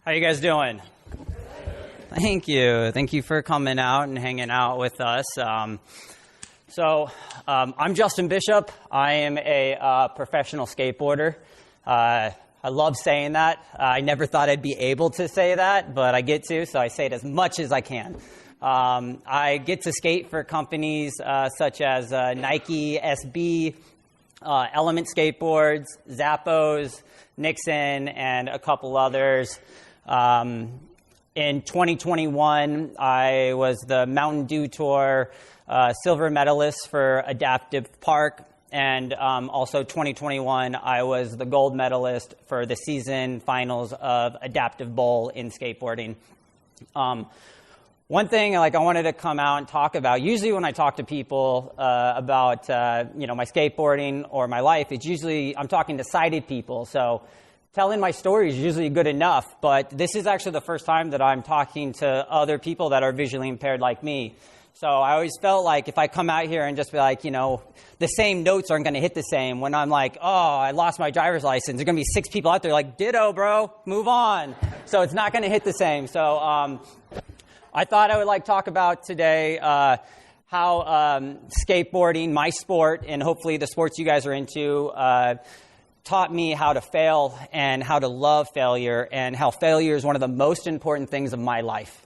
How you guys doing? Thank you. Thank you for coming out and hanging out with us. I'm Justin Bishop. I am a professional skateboarder. I love saying that. I never thought I'd be able to say that, but I get to, so I say it as much as I can. I get to skate for companies such as Nike, SB, Element Skateboards, Zappos, Nixon, and a couple others. In 2021, I was the Mountain Dew Tour silver medalist for Adaptive Park, and also 2021, I was the gold medalist for the season finals of Adaptive Bowl in skateboarding. One thing I wanted to come out and talk about, usually when I talk to people about my skateboarding or my life, it's usually I'm talking to sighted people. So telling my story is usually good enough, but this is actually the first time that I'm talking to other people that are visually impaired like me. So I always felt like if I come out here and just be like, the same notes aren't going to hit the same. When I'm like, oh, I lost my driver's license, there's going to be 6 people out there like, ditto, bro, move on. So it's not going to hit the same. So I thought I would talk about today how skateboarding, my sport, and hopefully the sports you guys are into, taught me how to fail and how to love failure, and how failure is one of the most important things of my life.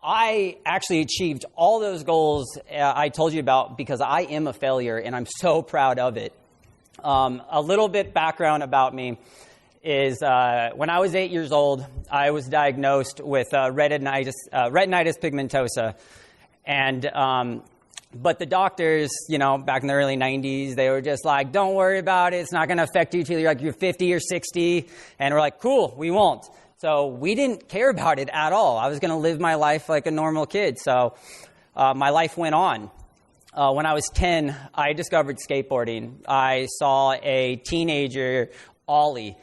I actually achieved all those goals I told you about because I am a failure, and I'm so proud of it. A little bit background about me is when I was 8 years old, I was diagnosed with retinitis pigmentosa. And but the doctors, back in the early 90s, they were just like, don't worry about it. It's not going to affect you till you're 50 or 60. And we're like, cool, we won't. So we didn't care about it at all. I was going to live my life like a normal kid. So my life went on. When I was 10, I discovered skateboarding. I saw a teenager ollie,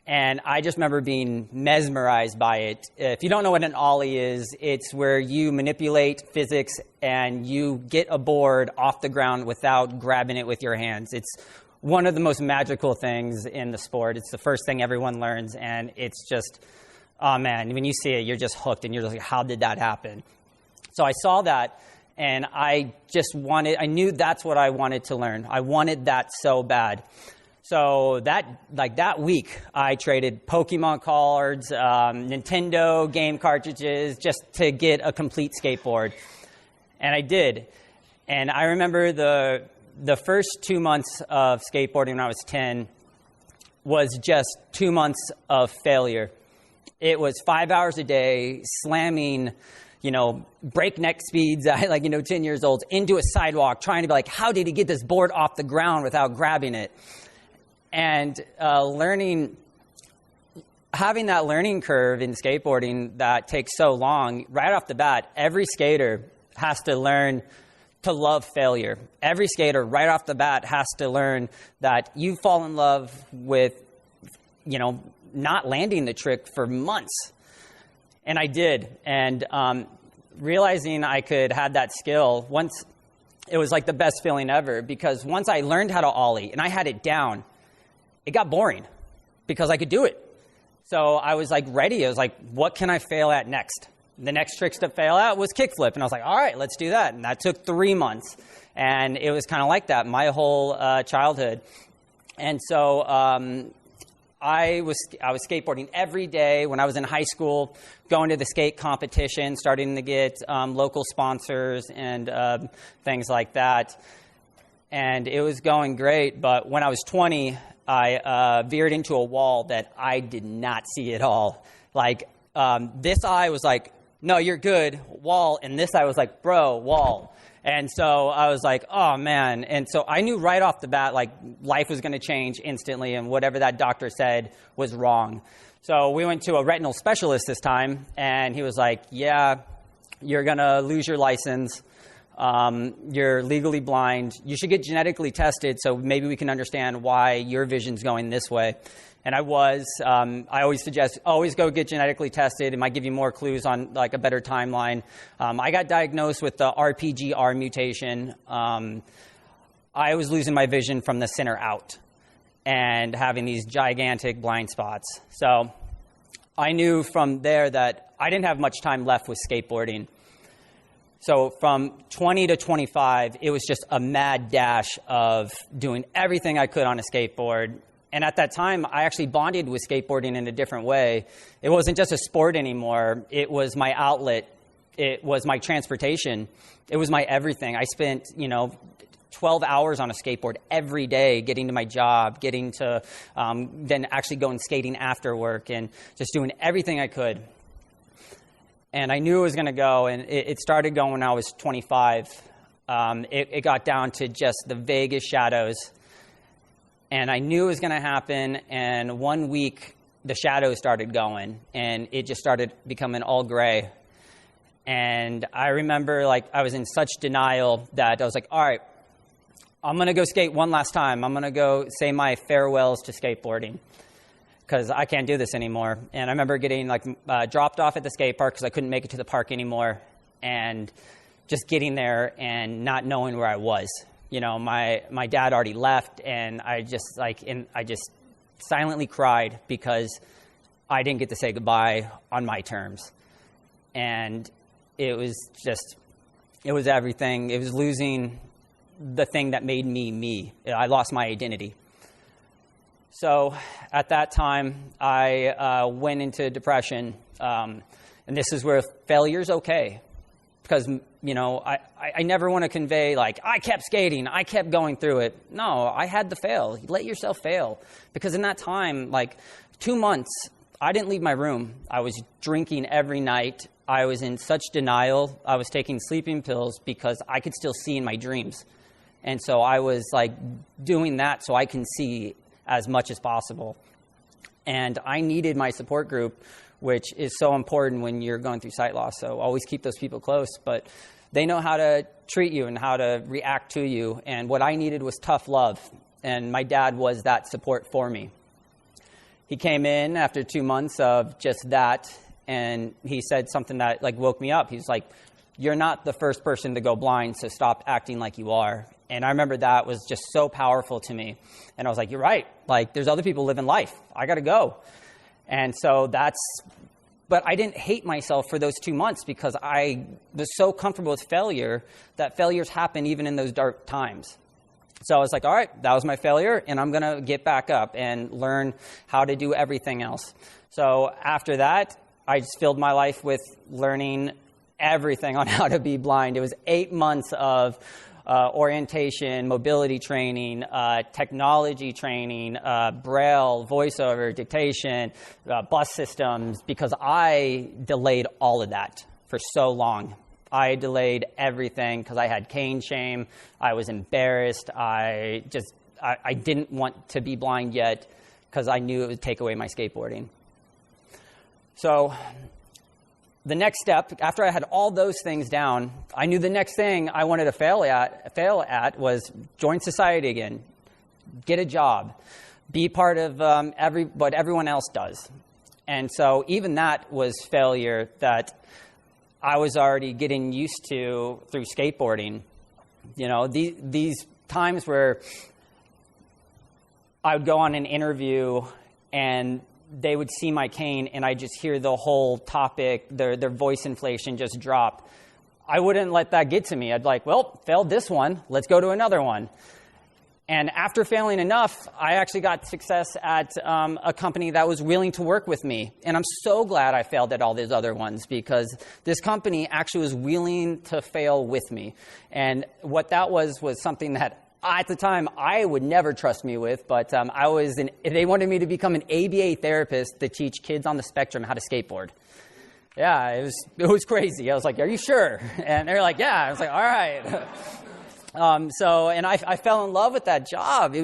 and I just remember being mesmerized by it. If you don't know what an ollie is, it's where you manipulate physics and you get a board off the ground without grabbing it with your hands. It's one of the most magical things in the sport. It's the first thing everyone learns, and it's just, oh man, when you see it, you're just hooked, and you're just like, how did that happen? So I saw that, and I knew that's what I wanted to learn. I wanted that so bad. So that week, I traded Pokemon cards, Nintendo game cartridges, just to get a complete skateboard. And I did. And I remember the first 2 months of skateboarding when I was 10 was just 2 months of failure. It was 5 hours a day, slamming, breakneck speeds at 10 years old into a sidewalk, trying to be like, how did he get this board off the ground without grabbing it? And having that learning curve in skateboarding that takes so long, right off the bat, every skater has to learn to love failure. Every skater right off the bat has to learn that you fall in love with, not landing the trick for months. And I did. And realizing I could have that skill, it was like the best feeling ever, because once I learned how to ollie and I had it down, it got boring because I could do it. So I was ready. I was like, what can I fail at next? The next tricks to fail at was kickflip. And I was like, all right, let's do that. And that took 3 months. And it was kind of like that my whole childhood. And so I was skateboarding every day when I was in high school, going to the skate competition, starting to get local sponsors and things like that. And it was going great. But when I was 20, I veered into a wall that I did not see at all. This eye was like, no, you're good, wall. And this eye was like, bro, wall. And so I was like, oh, man. And so I knew right off the bat, life was going to change instantly, and whatever that doctor said was wrong. So we went to a retinal specialist this time, and he was like, yeah, you're going to lose your license. You're legally blind. You should get genetically tested so maybe we can understand why your vision's going this way. And I always suggest, always go get genetically tested. It might give you more clues on a better timeline. I got diagnosed with the RPGR mutation. I was losing my vision from the center out and having these gigantic blind spots. So I knew from there that I didn't have much time left with skateboarding. So from 20 to 25, it was just a mad dash of doing everything I could on a skateboard. And at that time, I actually bonded with skateboarding in a different way. It wasn't just a sport anymore. It was my outlet. It was my transportation. It was my everything. I spent, 12 hours on a skateboard every day, getting to my job, getting to then actually going skating after work, and just doing everything I could. And I knew it was going to go, and it started going when I was 25. It got down to just the vaguest shadows. And I knew it was going to happen, and 1 week, the shadows started going, and it just started becoming all gray. And I remember, I was in such denial that I was like, all right, I'm going to go skate one last time. I'm going to go say my farewells to skateboarding because I can't do this anymore. And I remember getting, dropped off at the skate park because I couldn't make it to the park anymore, and just getting there and not knowing where I was. My dad already left, and I just silently cried because I didn't get to say goodbye on my terms. And it was everything. It was losing the thing that made me me. I lost my identity. So at that time, I went into depression, and this is where failure's okay. Because, I never want to convey, I kept skating, I kept going through it. No, I had to fail. Let yourself fail. Because in that time, 2 months, I didn't leave my room. I was drinking every night. I was in such denial. I was taking sleeping pills because I could still see in my dreams. And so I was, doing that so I can see as much as possible. And I needed my support group, which is so important when you're going through sight loss. So always keep those people close. But they know how to treat you and how to react to you. And what I needed was tough love. And my dad was that support for me. He came in after 2 months of just that, and he said something that woke me up. He's like, you're not the first person to go blind, so stop acting like you are. And I remember that was just so powerful to me. And I was like, you're right. There's other people living life. I got to go. And so but I didn't hate myself for those 2 months because I was so comfortable with failure that failures happen even in those dark times. So I was like, all right, that was my failure, and I'm going to get back up and learn how to do everything else. So after that, I just filled my life with learning everything on how to be blind. It was 8 months of orientation, mobility training, technology training, braille, voiceover, dictation, bus systems, because I delayed all of that for so long. I delayed everything because I had cane shame. I was embarrassed. I didn't want to be blind yet because I knew it would take away my skateboarding. So the next step, after I had all those things down, I knew the next thing I wanted to fail at was join society again, get a job, be part of what everyone else does. And so even that was failure that I was already getting used to through skateboarding. These times where I would go on an interview and they would see my cane and I just hear the whole topic, their voice inflation just drop. I wouldn't let that get to me. I'd failed this one. Let's go to another one. And after failing enough, I actually got success at a company that was willing to work with me. And I'm so glad I failed at all these other ones because this company actually was willing to fail with me. And what that was something that at the time, I would never trust me with, but they wanted me to become an ABA therapist to teach kids on the spectrum how to skateboard. Yeah, it was crazy. I was like, are you sure? And they're like, yeah. I was like, all right. And I fell in love with that job. It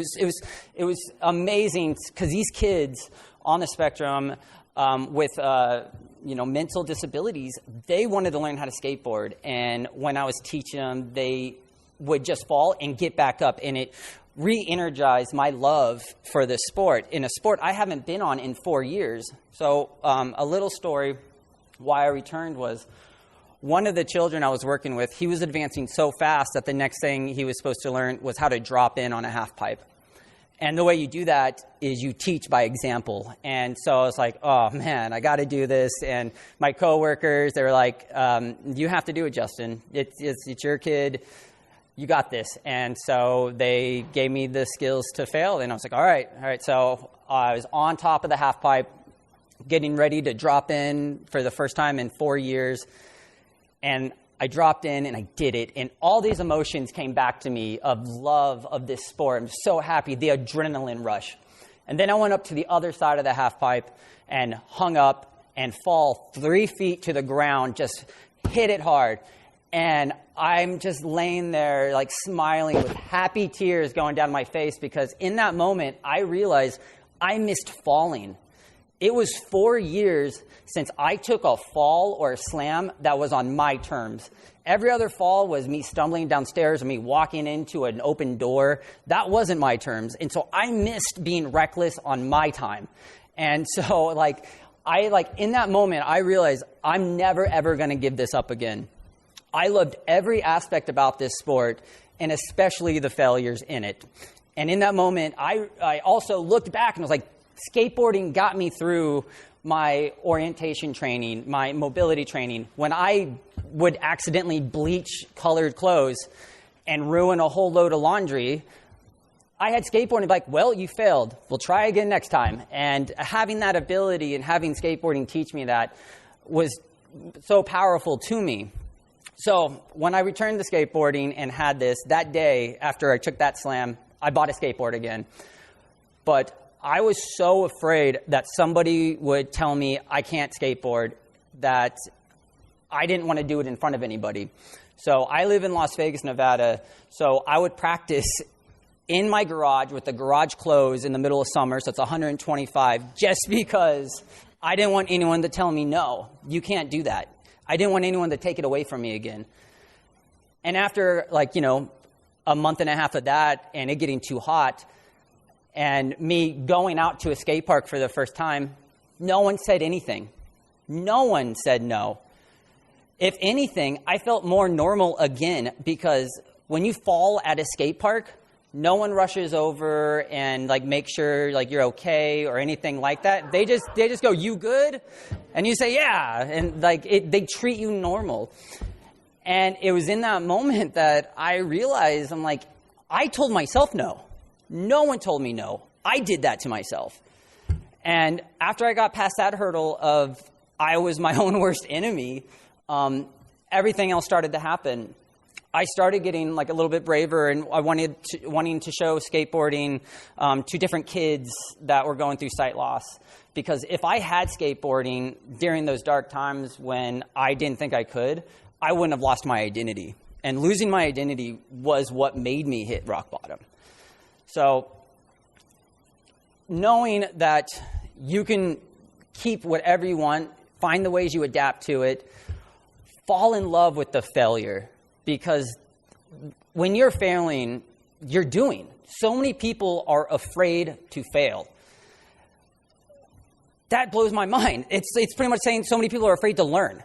was amazing because these kids on the spectrum with mental disabilities, they wanted to learn how to skateboard. And when I was teaching them, they would just fall and get back up, and it re-energized my love for the sport, in a sport I haven't been on in 4 years. So a little story why I returned was one of the children I was working with, he was advancing so fast that the next thing he was supposed to learn was how to drop in on a half pipe. And the way you do that is you teach by example. And so I was like, oh, man, I got to do this. And my coworkers, they were like, you have to do it, Justin. It's your kid. You got this. And so they gave me the skills to fail. And I was like, all right. So I was on top of the half pipe, getting ready to drop in for the first time in 4 years. And I dropped in and I did it. And all these emotions came back to me of love of this sport. I'm so happy, the adrenaline rush. And then I went up to the other side of the half pipe and hung up and fall 3 feet to the ground, just hit it hard. And I'm just laying there like smiling with happy tears going down my face, because in that moment, I realized I missed falling. It was 4 years since I took a fall or a slam that was on my terms. Every other fall was me stumbling downstairs or me walking into an open door. That wasn't my terms. And so I missed being reckless on my time. And so in that moment, I realized I'm never, ever going to give this up again. I loved every aspect about this sport, and especially the failures in it. And in that moment, I also looked back and was like, skateboarding got me through my orientation training, my mobility training. When I would accidentally bleach colored clothes and ruin a whole load of laundry, I had skateboarding like, well, you failed. We'll try again next time. And having that ability and having skateboarding teach me that was so powerful to me. So when I returned to skateboarding and had this, that day after I took that slam, I bought a skateboard again. But I was so afraid that somebody would tell me I can't skateboard that I didn't want to do it in front of anybody. So I live in Las Vegas, Nevada. So I would practice in my garage with the garage closed in the middle of summer. So it's 125, just because I didn't want anyone to tell me, no, you can't do that. I didn't want anyone to take it away from me again. And after a month and a half of that and it getting too hot, and me going out to a skate park for the first time, no one said anything. No one said no. If anything, I felt more normal again, because when you fall at a skate park, no one rushes over and make sure you're okay or anything like that. They just go, you good? And you say, yeah. And they treat you normal. And it was in that moment that I realized, I told myself no. No one told me no. I did that to myself. And after I got past that hurdle of I was my own worst enemy, everything else started to happen. I started getting a little bit braver, and I wanting to show skateboarding to different kids that were going through sight loss. Because if I had skateboarding during those dark times when I didn't think I could, I wouldn't have lost my identity. And losing my identity was what made me hit rock bottom. So knowing that you can keep whatever you want, find the ways you adapt to it, fall in love with the failure. Because when you're failing, you're doing. So many people are afraid to fail. That blows my mind. It's pretty much saying so many people are afraid to learn.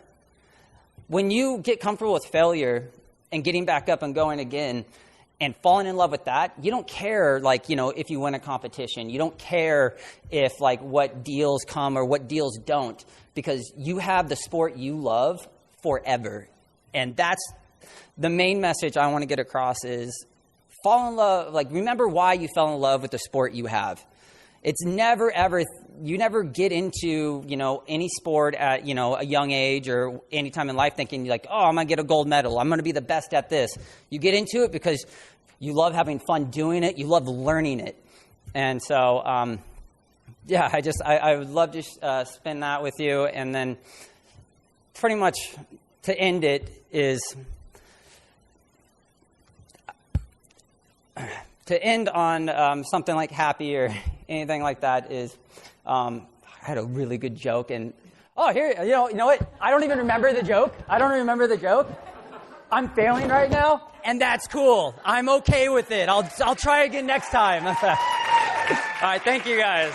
When you get comfortable with failure and getting back up and going again and falling in love with that, you don't care, if you win a competition. You don't care if, what deals come or what deals don't, because you have the sport you love forever. And that's the main message I want to get across is fall in love. Remember why you fell in love with the sport you have. It's never, ever, you never get into, any sport at, a young age or any time in life thinking I'm going to get a gold medal. I'm going to be the best at this. You get into it because you love having fun doing it. You love learning it. And so, I would love to spend that with you. And then pretty much to end it is to end on something like happy or anything like that is, I had a really good joke, and here, you know what? I don't even remember the joke. I'm failing right now, and that's cool. I'm okay with it. I'll try again next time. All right, thank you guys.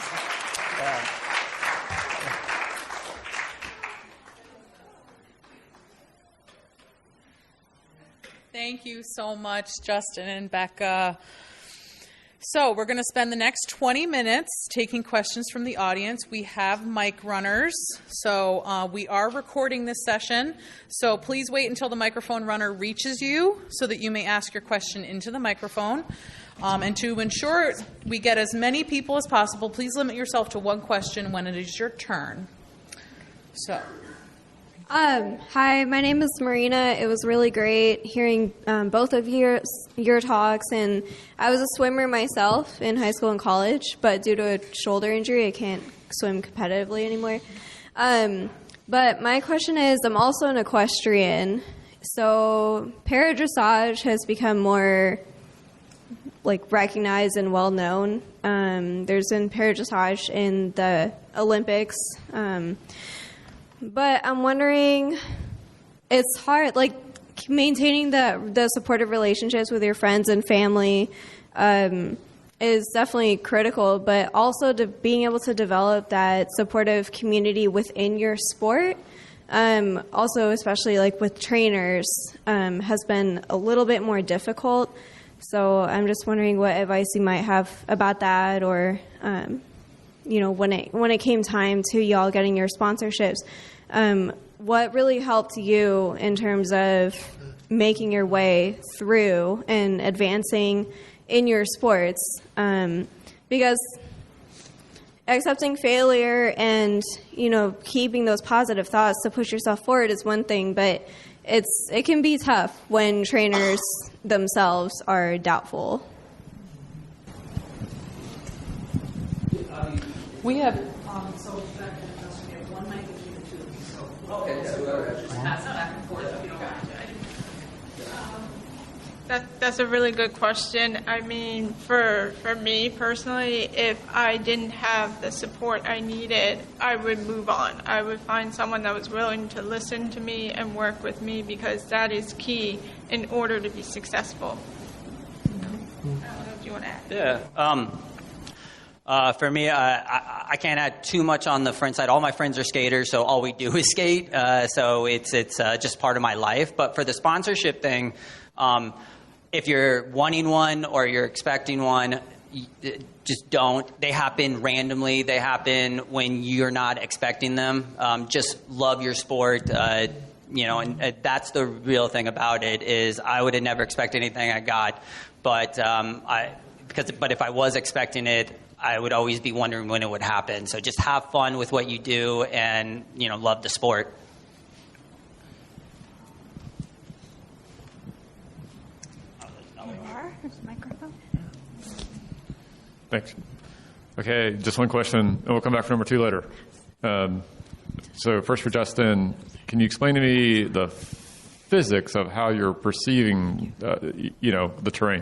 Thank you so much, Justin and Becca. So we're going to spend the next 20 minutes taking questions from the audience. We have mic runners, so we are recording this session. So please wait until the microphone runner reaches you so that you may ask your question into the microphone. And to ensure we get as many people as possible, please limit yourself to one question when it is your turn. So. Hi, my name is Marina. It was really great hearing both of your talks, and I was a swimmer myself in high school and college, but due to a shoulder injury, I can't swim competitively anymore. But my question is, I'm also an equestrian, so paradressage has become more recognized and well known. There's been paradressage in the Olympics. But I'm wondering, it's hard, maintaining the supportive relationships with your friends and family is definitely critical, but also being able to develop that supportive community within your sport, also especially with trainers, has been a little bit more difficult. So I'm just wondering what advice you might have about that, or when it came time to y'all getting your sponsorships, what really helped you in terms of making your way through and advancing in your sports? Because accepting failure and, keeping those positive thoughts to push yourself forward is one thing, but it can be tough when trainers themselves are doubtful. We have one mic and keep it two. Okay, yeah, Just pass it back and forth if you don't mind. That's a really good question. I mean, for me personally, if I didn't have the support I needed, I would move on. I would find someone that was willing to listen to me and work with me, because that is key in order to be successful. I don't know if you want to add. Yeah. For me, I can't add too much on the friend side. All my friends are skaters, so all we do is skate. So it's just part of my life. But for the sponsorship thing, if you're wanting one or you're expecting one, just don't. They happen randomly. They happen when you're not expecting them. Just love your sport. And that's the real thing about it, is I would have never expected anything I got. But but if I was expecting it, I would always be wondering when it would happen. So just have fun with what you do and, love the sport. Thanks. Okay, just one question, and we'll come back for number 2 later. So first for Justin, can you explain to me the physics of how you're perceiving, the terrain?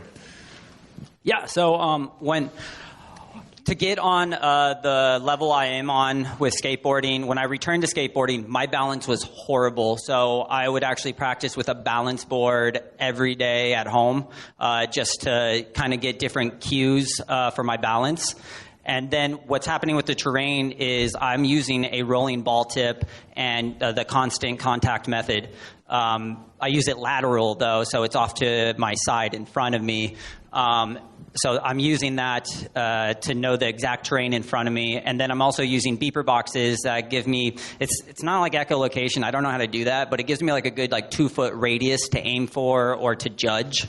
Yeah, so to get on the level I am on with skateboarding, when I returned to skateboarding, my balance was horrible. So I would actually practice with a balance board every day at home just to kind of get different cues for my balance. And then what's happening with the terrain is I'm using a rolling ball tip and the constant contact method. I use it lateral, though, so it's off to my side in front of me. So I'm using that to know the exact terrain in front of me. And then I'm also using beeper boxes that give me, it's not like echolocation. I don't know how to do that, but it gives me a good 2-foot radius to aim for or to judge.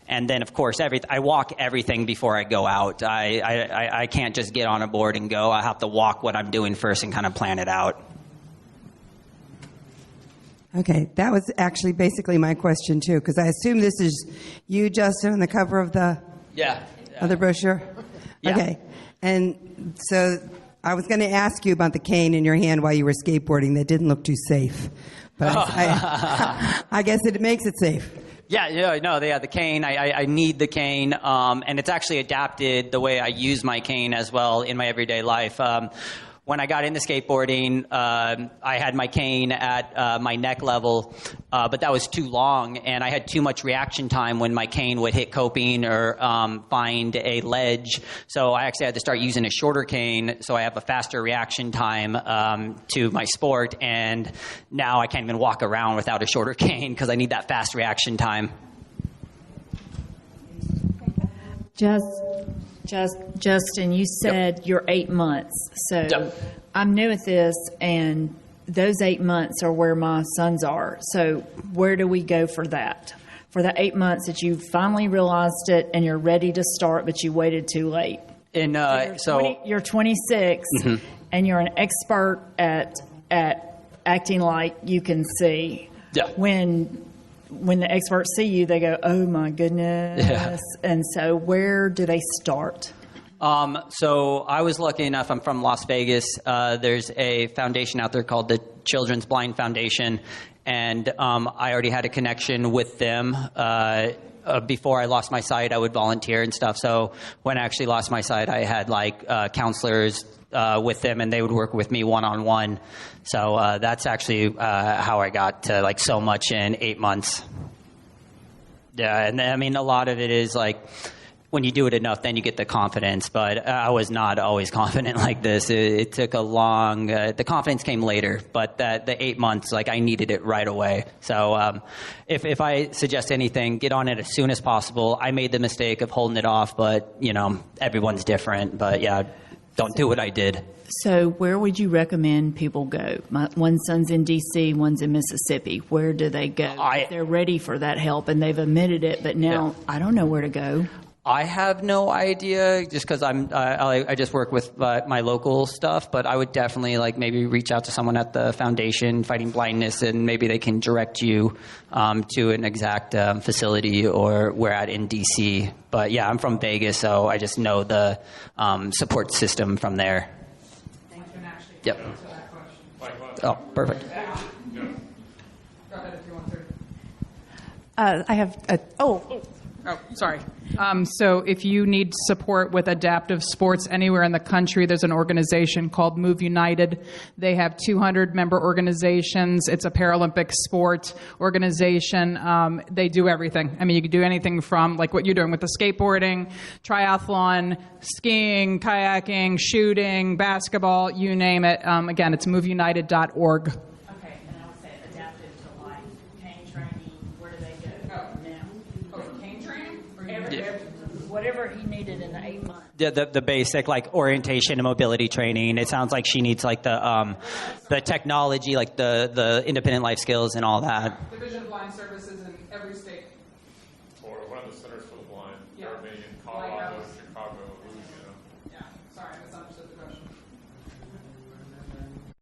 And then, of course, I walk everything before I go out. I can't just get on a board and go. I have to walk what I'm doing first and kind of plan it out. Okay, that was actually basically my question, too, because I assume this is you, Justin, on the cover of the of the brochure? Yeah. Okay, and so I was going to ask you about the cane in your hand while you were skateboarding. That didn't look too safe, but I guess it makes it safe. The cane, I need the cane, and it's actually adapted the way I use my cane as well in my everyday life. When I got into skateboarding, I had my cane at my neck level, but that was too long, and I had too much reaction time when my cane would hit coping or find a ledge. So I actually had to start using a shorter cane, so I have a faster reaction time to my sport, and now I can't even walk around without a shorter cane because I need that fast reaction time. Justin, you said you're 8 months. So Yep. I'm new at this, and those 8 months are where my sons are. So where do we go for that? For the 8 months that you finally realized it and you're ready to start, but you waited too late. And You're 26, and you're an expert at acting like you can see. Yeah. When the experts see you, they go, "Oh my goodness!" Yeah. And so, where do they start? So I was lucky enough. I'm from Las Vegas. There's a foundation out there called the Children's Blind Foundation, and I already had a connection with them. Before I lost my sight, I would volunteer and stuff. So when I actually lost my sight, I had counselors with them, and they would work with me one-on-one. So that's actually how I got to so much in 8 months. Yeah, and I mean, a lot of it is when you do it enough, then you get the confidence. But I was not always confident like this. It took a long. The confidence came later, but the 8 months, I needed it right away. So if I suggest anything, get on it as soon as possible. I made the mistake of holding it off, but everyone's different. But yeah, don't do what I did. So, where would you recommend people go? One son's in D.C., one's in Mississippi. Where do they go? If they're ready for that help, and they've admitted it, but now I don't know where to go. I have no idea, just because I just work with my local stuff. But I would definitely maybe reach out to someone at the foundation fighting blindness, and maybe they can direct you to an exact facility or where at in DC. But yeah, I'm from Vegas, so I just know the support system from there. Yep. Oh, perfect. Go ahead if you want to. I have Oh, sorry. So if you need support with adaptive sports anywhere in the country, there's an organization called Move United. They have 200 member organizations. It's a Paralympic sport organization. They do everything. I mean, you can do anything from what you're doing with the skateboarding, triathlon, skiing, kayaking, shooting, basketball, you name it. Again, it's moveunited.org. Whatever he needed in the 8 months. The basic orientation and mobility training. It sounds like she needs the technology, the independent life skills and all that. Division of Blind Services in every state. Or one of the centers for the blind. Yeah. There are many in Colorado, Chicago, Louisiana. Yeah, sorry, I misunderstood